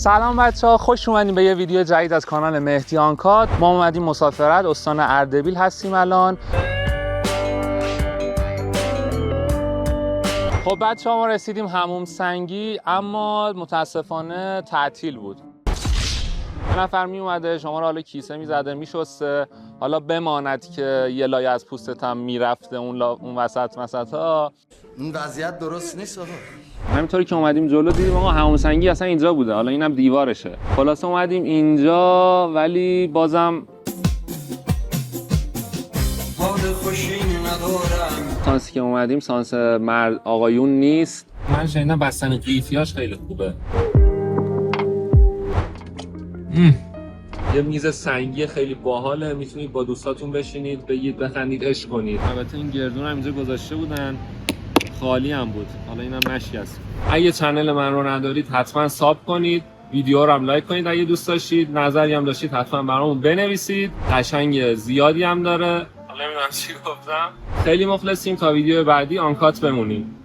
سلام بچه‌ها، خوش اومدین به یه ویدیو جدید از کانال مهدی آنکات. ما اومدیم مسافرت، استان اردبیل هستیم الان. خب بچه‌ها ما رسیدیم حموم سنگی، اما متاسفانه تعطیل بود. یه نفر می اومده شما رو حالا کیسه میزده میشسته، حالا بماند که یه لایه از پوستت هم میرفته اون وسطا. این وضعیت درست نیست آقا. همینطوری که اومدیم جلو دیدیم آقا حموم سنگی اصلا اینجا بوده، حالا اینم دیوارشه. خلاصه اومدیم اینجا ولی بازم سانسی که اومدیم سانس مرد آقایون نیست. من شنیدم بستن قیفیاش خیلی خوبه. یه میز سنگی خیلی باحاله، میتونید با دوستاتون بشینید بگید بخندید عشق کنید. البته این گردون هم اینجا گذاشته بودن، خالی هم بود، حالا اینم نشکست. اگه چنل من رو ندارید حتما ساب کنید، ویدیو رو هم لایک کنید، اگه دوست داشتید نظری هم داشتید حتما برامون بنویسید. قشنگ زیادی هم داره، حالا نمیدونم چی گفتم. خیلی مخلصیم، تا ویدیو بعدی آنکات بمونیم.